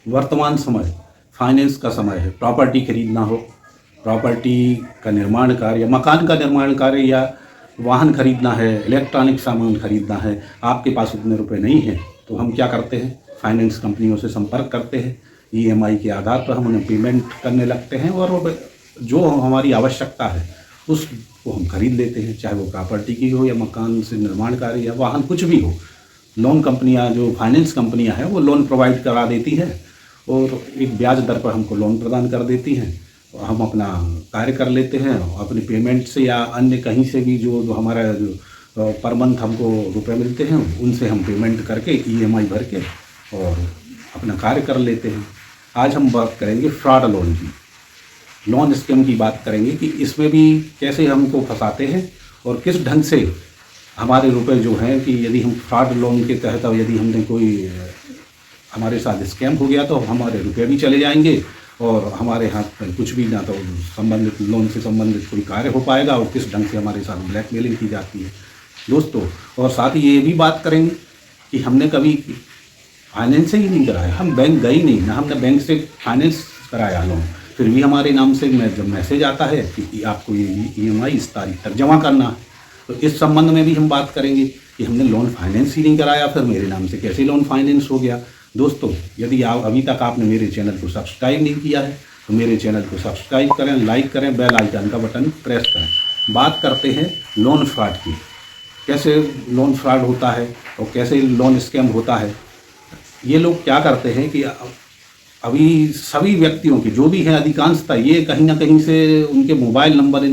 वर्तमान समय फाइनेंस का समय है। प्रॉपर्टी खरीदना हो, प्रॉपर्टी का निर्माण कार्य, मकान का निर्माण कार्य या वाहन खरीदना है, इलेक्ट्रॉनिक सामान खरीदना है, आपके पास उतने रुपए नहीं हैं तो हम क्या करते हैं, फाइनेंस कंपनियों से संपर्क करते हैं। ईएमआई के आधार पर हम उन्हें पेमेंट करने लगते हैं और वो जो हमारी आवश्यकता है उसको हम खरीद लेते हैं, चाहे वो प्रॉपर्टी की हो या मकान से निर्माण कार्य या वाहन, कुछ भी हो। लोन कंपनियां, जो फाइनेंस कंपनियां हैं, वो लोन प्रोवाइड करा देती हैं और एक ब्याज दर पर हमको लोन प्रदान कर देती हैं। हम अपना कार्य कर लेते हैं, अपनी पेमेंट से या अन्य कहीं से भी जो हमारा जो पर मंथ हमको रुपए मिलते हैं उनसे हम पेमेंट करके ईएमआई भर के और अपना कार्य कर लेते हैं। आज हम बात करेंगे फ्रॉड लोन की, लोन स्कीम की बात करेंगे कि इसमें भी कैसे हमको फंसाते हैं और किस ढंग से हमारे रुपए जो हैं, कि यदि हम फ्रॉड लोन के तहत यदि हमने कोई हमारे साथ स्कैम हो गया तो हमारे रुपए भी चले जाएंगे और हमारे हाथ में कुछ भी ना तो संबंधित लोन से संबंधित कोई कार्य हो पाएगा और किस ढंग से हमारे साथ ब्लैकमेलिंग की जाती है दोस्तों। और साथ ही ये भी बात करेंगे कि हमने कभी फाइनेंस ही नहीं कराया, हम बैंक गए नहीं ना, हमने बैंक से फाइनेंस कराया लोन, फिर भी हमारे नाम से जब मैसेज आता है कि आपको ये ईएमआई इस तारीख तक जमा करना है, तो इस संबंध में भी हम बात करेंगे कि हमने लोन फाइनेंस ही नहीं कराया, फिर मेरे नाम से कैसे लोन फाइनेंस हो गया। दोस्तों, यदि आप अभी तक आपने मेरे चैनल को सब्सक्राइब नहीं किया है तो मेरे चैनल को सब्सक्राइब करें, लाइक करें, बेल आइकन का बटन प्रेस करें। बात करते हैं लोन फ्रॉड की, कैसे लोन फ्रॉड होता है और कैसे लोन स्कैम होता है। ये लोग क्या करते हैं कि अभी सभी व्यक्तियों की जो भी है, अधिकांशतः ये कहीं ना कहीं से उनके मोबाइल नंबर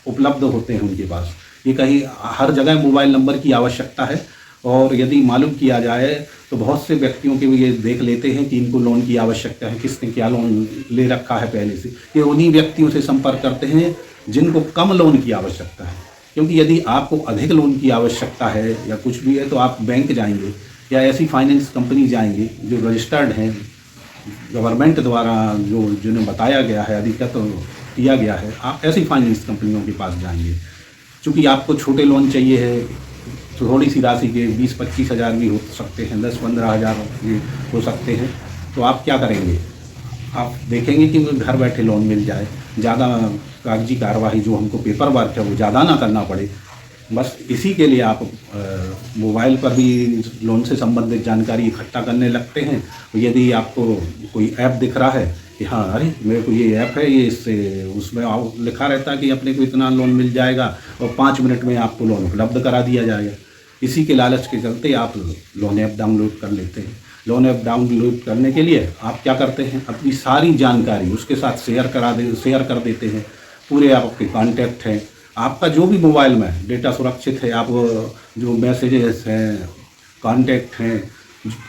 उपलब्ध होते हैं उनके पास। ये कहीं हर जगह मोबाइल नंबर की आवश्यकता है और यदि मालूम किया जाए तो बहुत से व्यक्तियों के ये देख लेते हैं कि इनको लोन की आवश्यकता है, किसने क्या लोन ले रखा है पहले से। ये उन्हीं व्यक्तियों से संपर्क करते हैं जिनको कम लोन की आवश्यकता है, क्योंकि यदि आपको अधिक लोन की आवश्यकता है या कुछ भी है तो आप बैंक जाएंगे या ऐसी फाइनेंस कंपनी जाएंगे जो रजिस्टर्ड हैं, गवर्नमेंट द्वारा जो जिन्हें बताया गया है, अधिकृत किया गया है, आप ऐसी फाइनेंस कंपनियों के पास जाएंगे। चूँकि आपको छोटे लोन चाहिए है, थोड़ी सी राशि के 20-25 हज़ार भी हो सकते हैं, 10-15 हज़ार भी हो सकते हैं, तो आप क्या करेंगे, आप देखेंगे कि घर बैठे लोन मिल जाए, ज़्यादा कागजी कार्यवाही जो हमको पेपर वर्क है वो ज़्यादा ना करना पड़े। बस इसी के लिए आप मोबाइल पर भी लोन से संबंधित जानकारी इकट्ठा करने लगते हैं। यदि आपको कोई ऐप दिख रहा है कि हाँ, अरे मेरे को ये ऐप है, ये इससे उसमें लिखा रहता है कि अपने को इतना लोन मिल जाएगा और 5 मिनट में आपको लोन उपलब्ध करा दिया जाएगा। इसी के लालच के चलते आप लोन ऐप डाउनलोड कर लेते हैं। लोन ऐप डाउनलोड करने के लिए आप क्या करते हैं, अपनी सारी जानकारी उसके साथ शेयर कर देते हैं। पूरे आपके कॉन्टैक्ट हैं, आपका जो भी मोबाइल में डेटा सुरक्षित है, आप जो मैसेजेस हैं, कॉन्टैक्ट हैं,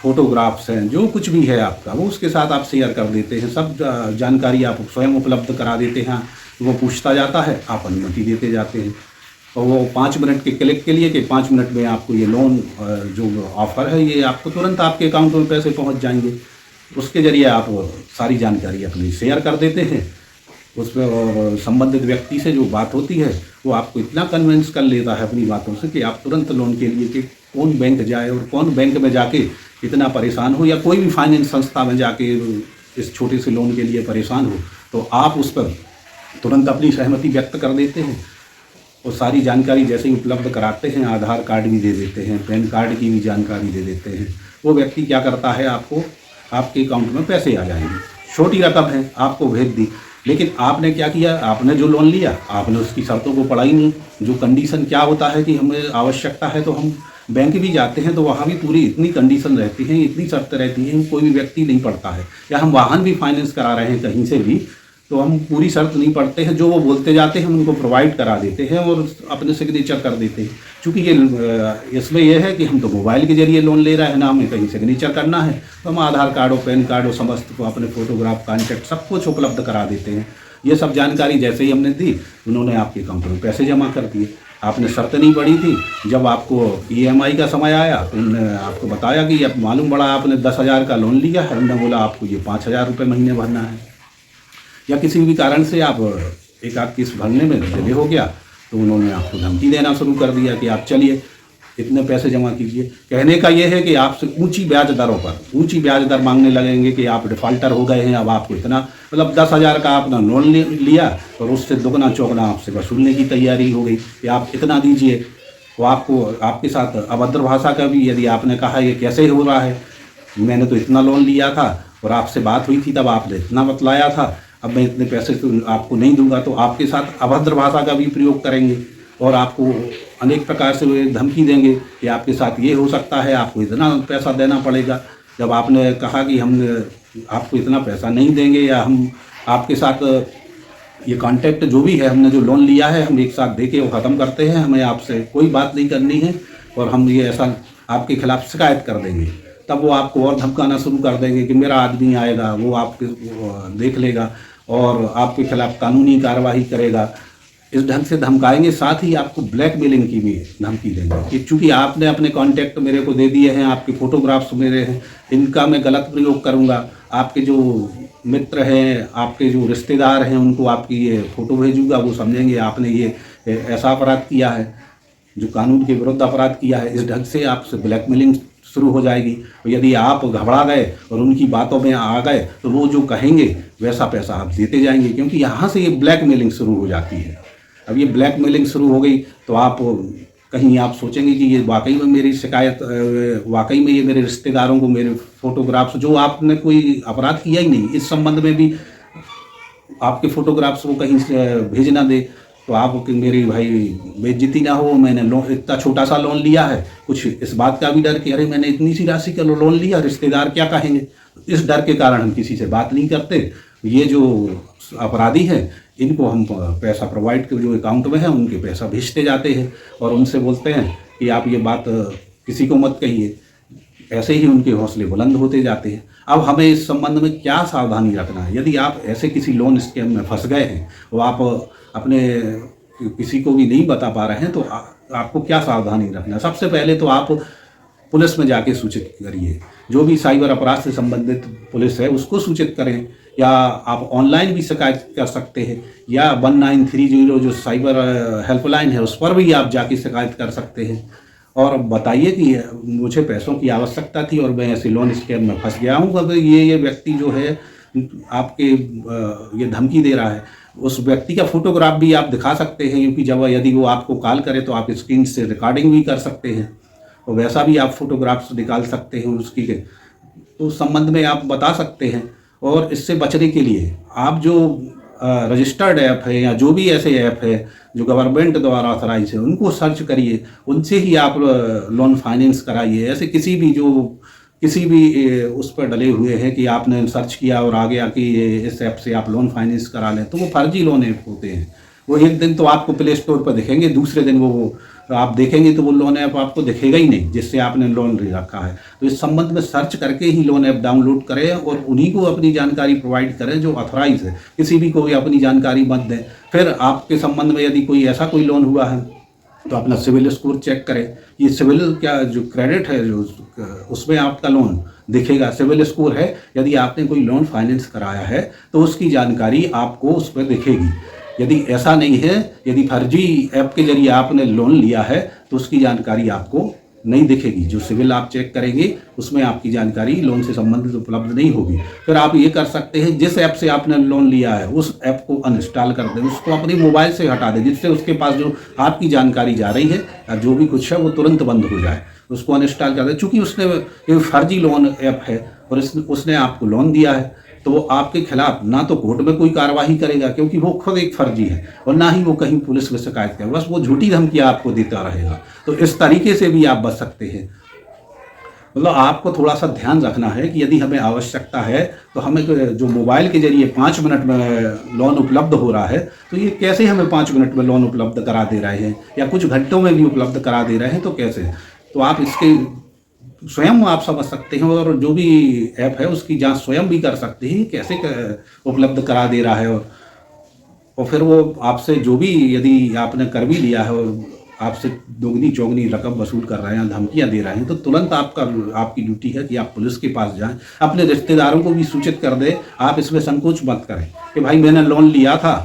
फोटोग्राफ्स हैं, जो कुछ भी है आपका वो उसके साथ आप शेयर कर देते हैं। सब जानकारी आप स्वयं उपलब्ध करा देते हैं। वो पूछता जाता है, आप अनुमति देते जाते हैं और वो 5 मिनट के क्लिक के लिए कि 5 मिनट में आपको ये लोन जो ऑफ़र है ये आपको तुरंत आपके अकाउंट में पैसे पहुंच जाएंगे। उसके ज़रिए आप सारी जानकारी अपनी शेयर कर देते हैं उसमें, और संबंधित व्यक्ति से जो बात होती है वो आपको इतना कन्विंस कर लेता है अपनी बातों से कि आप तुरंत लोन के लिए कि कौन बैंक जाए और कौन बैंक में जाके इतना परेशान हो, या कोई भी फाइनेंस संस्था में जाके इस छोटे से लोन के लिए परेशान हो, तो आप उस पर तुरंत अपनी सहमति व्यक्त कर देते हैं और सारी जानकारी जैसे ही उपलब्ध कराते हैं, आधार कार्ड भी दे देते हैं, पैन कार्ड की भी जानकारी दे देते हैं। वो व्यक्ति क्या करता है, आपको आपके अकाउंट में पैसे आ जाएंगे। छोटी रकम है, आपको भेज दी, लेकिन आपने क्या किया, आपने जो लोन लिया आपने उसकी शर्तों को पढ़ा ही नहीं। जो कंडीशन क्या होता है कि हमें आवश्यकता है तो हम बैंक भी जाते हैं तो वहाँ भी पूरी इतनी कंडीशन रहती है, इतनी शर्त रहती है, कोई भी व्यक्ति नहीं पढ़ता है। या हम वाहन भी फाइनेंस करा रहे हैं कहीं से भी तो हम पूरी शर्त नहीं पढ़ते हैं, जो वो बोलते जाते हैं हम उनको प्रोवाइड करा देते हैं और अपने सिग्नेचर कर देते हैं। चूँकि ये इसमें यह है कि हम तो मोबाइल के जरिए लोन ले रहे हैं ना, हमें कहीं सिग्नेचर करना है, तो हम आधार कार्ड और पैन कार्ड और समस्त को अपने फोटोग्राफ, कॉन्टैक्ट सब कुछ उपलब्ध करा देते हैं। ये सब जानकारी जैसे ही हमने दी, उन्होंने आपके अकाउंट में पैसे जमा कर दिए। आपने शर्त नहीं पड़ी थी, जब आपको ईएमआई का समय आया तो उन्होंने आपको बताया कि अब मालूम पड़ा आपने 10,000 का लोन लिया है, हमने बोला आपको ये 5,000 रुपये महीने भरना है, या किसी भी कारण से आप एक आध किस्त भरने में डिले हो गया तो उन्होंने आपको धमकी देना शुरू कर दिया कि आप चलिए इतने पैसे जमा कीजिए। कहने का ये है कि आपसे ऊंची ब्याज दरों पर ऊंची ब्याज दर मांगने लगेंगे कि आप डिफ़ॉल्टर हो गए हैं, अब आपको इतना, मतलब 10,000 का आपने लोन लिया और उससे दुगना चौगना आपसे वसूलने की तैयारी हो गई कि आप इतना दीजिए। तो आपको आपके साथ अभद्र भाषा का भी, यदि आपने कहा ये कैसे हो रहा है, मैंने तो इतना लोन लिया था और आपसे बात हुई थी तब आपने इतना बतलाया था, अब मैं इतने पैसे तो आपको नहीं दूंगा, तो आपके साथ अभद्र भाषा का भी प्रयोग करेंगे और आपको अनेक प्रकार से वे धमकी देंगे कि आपके साथ ये हो सकता है, आपको इतना पैसा देना पड़ेगा। जब आपने कहा कि हम आपको इतना पैसा नहीं देंगे या हम आपके साथ ये कॉन्टैक्ट जो भी है, हमने जो लोन लिया है हम एक साथ दे के वो ख़त्म करते हैं, हमें आपसे कोई बात नहीं करनी है और हम ये ऐसा आपके खिलाफ़ शिकायत कर देंगे, तब वो आपको और धमकाना शुरू कर देंगे कि मेरा आदमी आएगा, वो आपके देख लेगा और आपके खिलाफ़ कानूनी कार्रवाई करेगा। इस ढंग से धमकाएंगे, साथ ही आपको ब्लैकमेलिंग की भी धमकी देंगे कि चूँकि आपने अपने कॉन्टैक्ट मेरे को दे दिए हैं, आपके फ़ोटोग्राफ्स मेरे हैं, इनका मैं गलत प्रयोग करूँगा, आपके जो मित्र हैं, आपके जो रिश्तेदार हैं, उनको आपकी ये फ़ोटो भेजूँगा, वो समझेंगे आपने ये ऐसा अपराध किया है, जो कानून के विरुद्ध अपराध किया है। इस ढंग से आपसे ब्लैकमेलिंग शुरू हो जाएगी और यदि आप घबरा गए और उनकी बातों में आ गए तो वो जो कहेंगे वैसा पैसा आप देते जाएंगे, क्योंकि यहाँ से ये ब्लैकमेलिंग शुरू हो जाती है। अब ये ब्लैकमेलिंग शुरू हो गई तो आप कहीं आप सोचेंगे कि ये वाकई में मेरी शिकायत, वाकई में ये मेरे रिश्तेदारों को मेरे फ़ोटोग्राफ्स, जो आपने कोई अपराध किया ही नहीं, इस संबंध में भी आपके फ़ोटोग्राफ्स वो कहीं से भेज ना दे, तो आप कि मेरी भाई बेइज्जती ना हो, मैंने लोन इतना छोटा सा लोन लिया है, कुछ इस बात का भी डर कि अरे मैंने इतनी सी राशि का लोन लिया, रिश्तेदार क्या कहेंगे, इस डर के कारण हम किसी से बात नहीं करते। ये जो अपराधी हैं इनको हम पैसा प्रोवाइड के जो अकाउंट में है उनके पैसा भेजते जाते हैं और उनसे बोलते हैं कि आप ये बात किसी को मत कहिए। ऐसे ही उनके हौसले बुलंद होते जाते हैं। अब हमें इस संबंध में क्या सावधानी रखना है, यदि आप ऐसे किसी लोन स्कैम में फंस गए हैं और आप अपने किसी को भी नहीं बता पा रहे हैं, तो आपको क्या सावधानी रखना है। सबसे पहले तो आप पुलिस में जाके सूचित करिए, जो भी साइबर अपराध से संबंधित पुलिस है उसको सूचित करें, या आप ऑनलाइन भी शिकायत कर सकते हैं, या 1930 जो साइबर हेल्पलाइन है उस पर भी आप जाके शिकायत कर सकते हैं और बताइए कि मुझे पैसों की आवश्यकता थी और मैं ऐसे लोन स्कैम में फंस गया हूँ। अगर ये व्यक्ति जो है आपके ये धमकी दे रहा है, उस व्यक्ति का फोटोग्राफ भी आप दिखा सकते हैं, क्योंकि जब यदि वो आपको कॉल करे तो आप स्क्रीन से रिकॉर्डिंग भी कर सकते हैं और वैसा भी आप फोटोग्राफ्स निकाल सकते हैं उसकी के, तो उस संबंध में आप बता सकते हैं। और इससे बचने के लिए आप जो रजिस्टर्ड ऐप है या जो भी ऐसे ऐप है जो गवर्नमेंट द्वारा ऑथराइज है उनको सर्च करिए, उनसे ही आप लोन फाइनेंस कराइए। ऐसे किसी भी उस पर डले हुए हैं कि आपने सर्च किया और आ गया कि इस ऐप से आप लोन फाइनेंस करा लें, तो वो फर्जी लोन ऐप होते हैं। वो एक दिन तो आपको प्ले स्टोर पर दिखेंगे, दूसरे दिन वो आप देखेंगे तो वो लोन ऐप आपको दिखेगा ही नहीं जिससे आपने लोन ले रखा है। तो इस संबंध में सर्च करके ही लोन ऐप डाउनलोड करें और उन्हीं को अपनी जानकारी प्रोवाइड करें जो ऑथराइज है, किसी भी को भी अपनी जानकारी मत दें। फिर आपके संबंध में यदि कोई ऐसा कोई लोन हुआ है तो अपना सिविल स्कोर चेक करें। ये सिविल क्या जो क्रेडिट है जो उसमें आपका लोन दिखेगा, सिविल स्कोर है। यदि आपने कोई लोन फाइनेंस कराया है तो उसकी जानकारी आपको उस पर दिखेगी। यदि ऐसा नहीं है, यदि फर्जी ऐप के जरिए आपने लोन लिया है तो उसकी जानकारी आपको नहीं दिखेगी। जो सिविल आप चेक करेंगे उसमें आपकी जानकारी लोन से संबंधित उपलब्ध नहीं होगी। फिर आप ये कर सकते हैं, जिस ऐप से आपने लोन लिया है उस ऐप को अनइंस्टॉल कर दें, उसको अपनी मोबाइल से हटा दें, जिससे उसके पास जो आपकी जानकारी जा रही है या जो भी कुछ है वो तुरंत बंद हो जाए। उसको अनइंस्टॉल कर दें। चूँकि उसने ये फर्जी लोन ऐप है और उसने आपको लोन दिया है तो वो आपके खिलाफ ना तो कोर्ट में कोई कार्रवाई करेगा क्योंकि वो खुद एक फर्जी है, और ना ही वो कहीं पुलिस में शिकायत करेगा, बस वो झूठी धमकियाँ आपको देता रहेगा। तो इस तरीके से भी आप बच सकते हैं। मतलब आपको थोड़ा सा ध्यान रखना है कि यदि हमें आवश्यकता है तो हमें जो मोबाइल के जरिए 5 मिनट में लोन उपलब्ध हो रहा है, तो ये कैसे हमें 5 मिनट में लोन उपलब्ध करा दे रहे हैं या कुछ घंटों में भी उपलब्ध करा दे रहे हैं, तो कैसे। तो आप इसके स्वयं आप समझ सकते हैं और जो भी ऐप है उसकी जांच स्वयं भी कर सकते हैं कैसे उपलब्ध करा दे रहा है। और फिर वो आपसे जो भी यदि आपने कर भी लिया है और आपसे दोगुनी चौगुनी रकम वसूल कर रहे हैं, धमकियां दे रहे हैं, तो तुरंत आपकी ड्यूटी है कि आप पुलिस के पास जाएं, अपने रिश्तेदारों को भी सूचित कर दें। आप इसमें संकोच मत करें कि भाई मैंने लोन लिया था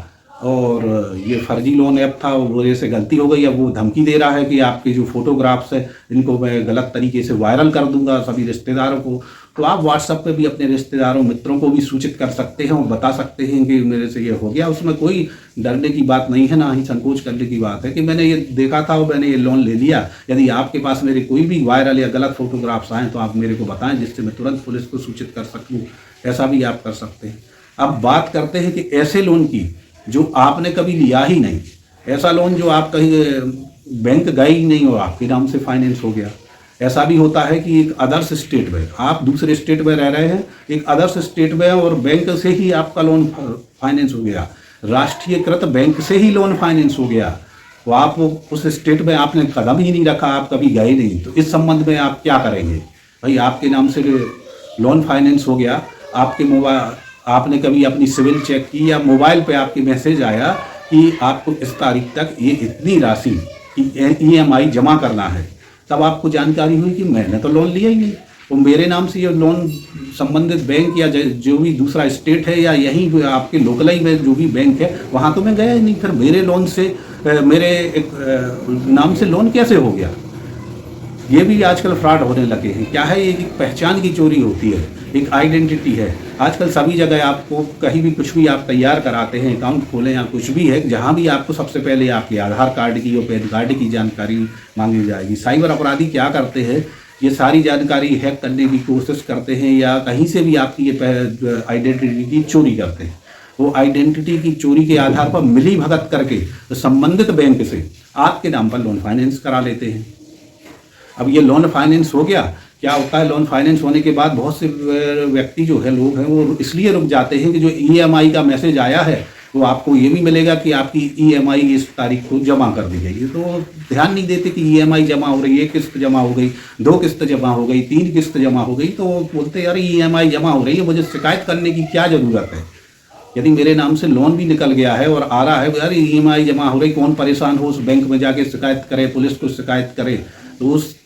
और ये फर्जी लोन ऐप था, वो वजह से गलती हो गई। अब वो धमकी दे रहा है कि आपके जो फोटोग्राफ्स है इनको मैं गलत तरीके से वायरल कर दूंगा सभी रिश्तेदारों को। तो आप व्हाट्सएप पे भी अपने रिश्तेदारों मित्रों को भी सूचित कर सकते हैं और बता सकते हैं कि मेरे से ये हो गया। उसमें कोई डरने की बात नहीं है, ना ही संकोच करने की बात है कि मैंने ये देखा था और मैंने ये लोन ले लिया। यदि आपके पास मेरे कोई भी वायरल या गलत फोटोग्राफ्स आएँ तो आप मेरे को बताएं, जिससे मैं तुरंत पुलिस को सूचित कर सकूँ। ऐसा भी आप कर सकते हैं। अब बात करते हैं कि ऐसे लोन की जो आपने कभी लिया ही नहीं, ऐसा लोन जो आप कहीं बैंक गए ही नहीं और आपके नाम से फाइनेंस हो गया। ऐसा भी होता है कि एक अदर्स स्टेट में, आप दूसरे स्टेट में रह रहे हैं, एक अदर्स स्टेट में और बैंक से ही आपका लोन फाइनेंस हो गया, राष्ट्रीयकृत बैंक से ही लोन फाइनेंस हो गया। तो आप उस स्टेट में आपने कदम ही नहीं रखा, आप कभी गए नहीं, तो इस संबंध में आप क्या करेंगे? भाई आपके नाम से लोन फाइनेंस हो गया, आपके मोबाइल, आपने कभी अपनी सिविल चेक की या मोबाइल पे आपके मैसेज आया कि आपको इस तारीख तक ये इतनी राशि की EMI जमा करना है, तब आपको जानकारी हुई कि मैंने तो लोन लिया ही नहीं, तो मेरे नाम से ये लोन संबंधित बैंक या जो भी दूसरा स्टेट है या यहीं आपके लोकल ही में जो भी बैंक है वहाँ तो मैं गया ही नहीं, फिर मेरे लोन से मेरे एक नाम से लोन कैसे हो गया? ये भी आजकल फ्रॉड होने लगे हैं। क्या है, ये एक पहचान की चोरी होती है, एक आइडेंटिटी है। आजकल सभी जगह आपको कहीं भी कुछ भी आप तैयार कराते हैं, अकाउंट खोलें या कुछ भी है, जहाँ भी आपको सबसे पहले आपके आधार कार्ड की और पैन कार्ड की जानकारी मांगी जाएगी। साइबर अपराधी क्या करते हैं, ये सारी जानकारी हैक करने की कोशिश करते हैं या कहीं से भी आपकी ये आइडेंटिटी की चोरी करते हैं। वो आइडेंटिटी की चोरी के आधार पर मिली भगत करके संबंधित बैंक से आपके नाम पर लोन फाइनेंस करा लेते हैं। अब ये लोन फाइनेंस हो गया, क्या होता है, लोन फाइनेंस होने के बाद बहुत से व्यक्ति जो है, लोग हैं, वो इसलिए रुक जाते हैं कि जो EMI का मैसेज आया है वो आपको ये भी मिलेगा कि आपकी EMI इस तारीख को जमा कर दी गई है। तो ध्यान नहीं देते कि EMI जमा हो रही है, किस्त जमा हो गई, 2 किस्त जमा हो गई, 3 किस्त जमा हो गई, तो बोलते यार EMI जमा हो रही है, मुझे शिकायत करने की क्या ज़रूरत है? यदि मेरे नाम से लोन भी निकल गया है और आ रहा है यार EMI जमा हो रही, कौन परेशान हो, उस बैंक में जाके शिकायत करे, पुलिस को शिकायत करे, तो उस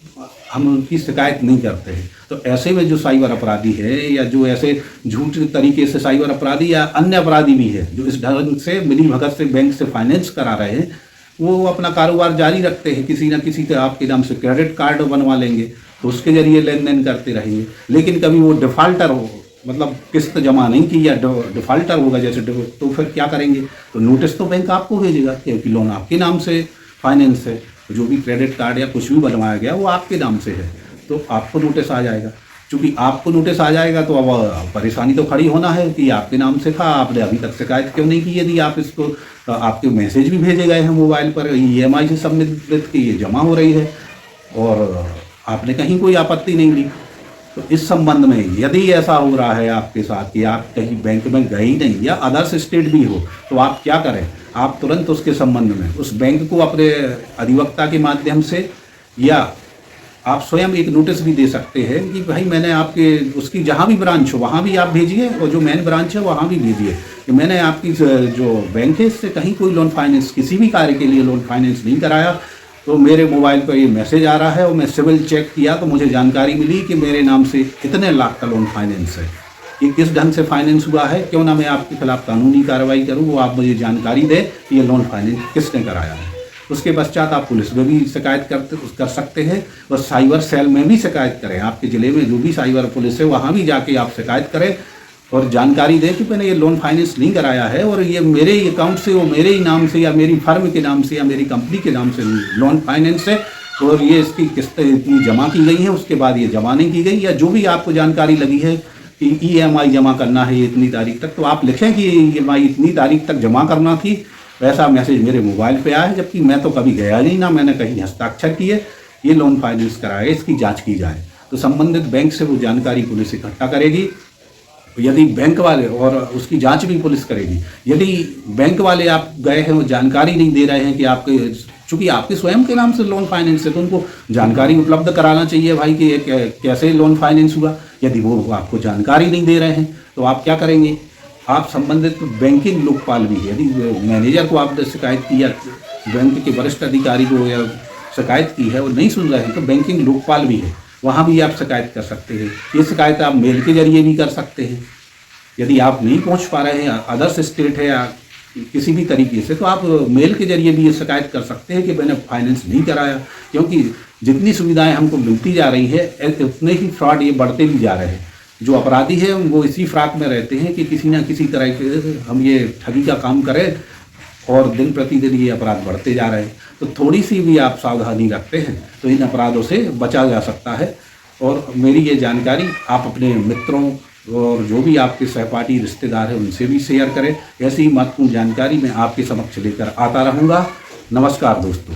हम उनकी शिकायत नहीं करते हैं। तो ऐसे में जो साइबर अपराधी है या जो ऐसे झूठ तरीके से साइबर अपराधी या अन्य अपराधी भी है जो इस ढंग से मिली भगत से बैंक से फाइनेंस करा रहे हैं, वो अपना कारोबार जारी रखते हैं। किसी न किसी का आपके नाम से क्रेडिट कार्ड बनवा लेंगे तो उसके जरिए लेन देन करते रहेंगे, लेकिन कभी वो डिफ़ाल्टर हो, मतलब किस्त जमा नहीं की या डिफ़ाल्टर होगा जैसे, तो फिर क्या करेंगे? तो नोटिस तो बैंक आपको भेजेगा क्योंकि लोन आपके नाम से फाइनेंस है, जो भी क्रेडिट कार्ड या कुछ भी बनवाया गया वो आपके नाम से है, तो आपको नोटिस आ जाएगा। चूँकि आपको नोटिस आ जाएगा तो अब परेशानी तो खड़ी होना है कि आपके नाम से था, आपने अभी तक शिकायत क्यों नहीं की? यदि आप इसको, आपके मैसेज भी भेजे गए हैं मोबाइल पर EMI से संबंधित कि ये जमा हो रही है और आपने कहीं कोई आपत्ति नहीं ली। तो इस संबंध में यदि ऐसा हो रहा है आपके साथ कि आप कहीं बैंक में गए ही नहीं या अदर्स स्टेट भी हो, तो आप क्या करें? आप तुरंत उसके संबंध में उस बैंक को अपने अधिवक्ता के माध्यम से या आप स्वयं एक नोटिस भी दे सकते हैं कि भाई मैंने आपके उसकी जहाँ भी ब्रांच हो वहाँ भी आप भेजिए और जो मेन ब्रांच है वहाँ भी भेजिए कि मैंने आपकी जो बैंक है इससे कहीं कोई लोन फाइनेंस, किसी भी कार्य के लिए लोन फाइनेंस नहीं कराया। तो मेरे मोबाइल पर ये मैसेज आ रहा है और मैं सिविल चेक किया तो मुझे जानकारी मिली कि मेरे नाम से इतने लाख का लोन फाइनेंस है। ये किस ढंग से फाइनेंस हुआ है, क्यों ना मैं आपके खिलाफ कानूनी कार्रवाई करूँ, वो आप मुझे जानकारी दें कि ये लोन फाइनेंस किसने कराया है। उसके पश्चात आप पुलिस में भी शिकायत कर सकते हैं और साइबर सेल में भी शिकायत करें। आपके ज़िले में जो भी साइबर पुलिस है वहाँ भी जाके आप शिकायत करें और जानकारी दें कि मैंने ये लोन फाइनेंस नहीं कराया है और ये मेरे ही अकाउंट से, वो मेरे ही नाम से या मेरी फर्म के नाम से या मेरी कंपनी के नाम से लोन फाइनेंस है और ये इसकी किस्तें इतनी जमा की गई हैं, उसके बाद ये जमा नहीं की गई, या जो भी आपको जानकारी लगी है कि EMI जमा करना है इतनी तारीख तक, तो आप लिखें कि EMI इतनी तारीख तक जमा करना थी। ऐसा मैसेज मेरे मोबाइल पे आया है, जबकि मैं तो कभी गया नहीं, ना मैंने कहीं हस्ताक्षर किए, ये लोन फाइनेंस कराया, इसकी जांच की जाए। तो संबंधित बैंक से वो जानकारी पुलिस इकट्ठा करेगी। यदि बैंक वाले, और उसकी जांच भी पुलिस करेगी, यदि बैंक वाले आप गए हैं वो जानकारी नहीं दे रहे हैं कि आपके, चूँकि आपके स्वयं के नाम से लोन फाइनेंस है तो उनको जानकारी उपलब्ध कराना चाहिए भाई कि कैसे लोन फाइनेंस हुआ। यदि वो आपको जानकारी नहीं दे रहे हैं तो आप क्या करेंगे? आप संबंधित बैंकिंग लोकपाल भी, यदि मैनेजर को आपने शिकायत की या बैंक के वरिष्ठ अधिकारी को या शिकायत की है और नहीं सुन रहे हैं तो बैंकिंग लोकपाल भी है, वहाँ भी आप शिकायत कर सकते हैं। ये शिकायत आप मेल के जरिए भी कर सकते हैं। यदि आप नहीं पहुँच पा रहे हैं, अदर्स स्टेट है या किसी भी तरीके से, तो आप मेल के जरिए भी ये शिकायत कर सकते हैं कि मैंने फाइनेंस नहीं कराया। क्योंकि जितनी सुविधाएं हमको मिलती जा रही है उतने ही फ्रॉड ये बढ़ते भी जा रहे हैं। जो अपराधी है वो इसी फ्राक में रहते हैं कि किसी ना किसी तरह के हम ये ठगी का काम करें, और दिन प्रतिदिन ये अपराध बढ़ते जा रहे हैं। तो थोड़ी सी भी आप सावधानी रखते हैं तो इन अपराधों से बचा जा सकता है। और मेरी ये जानकारी आप अपने मित्रों और जो भी आपके सहपाठी रिश्तेदार हैं उनसे भी शेयर करें। ऐसी ही महत्वपूर्ण जानकारी मैं आपके समक्ष लेकर आता रहूँगा। नमस्कार दोस्तों।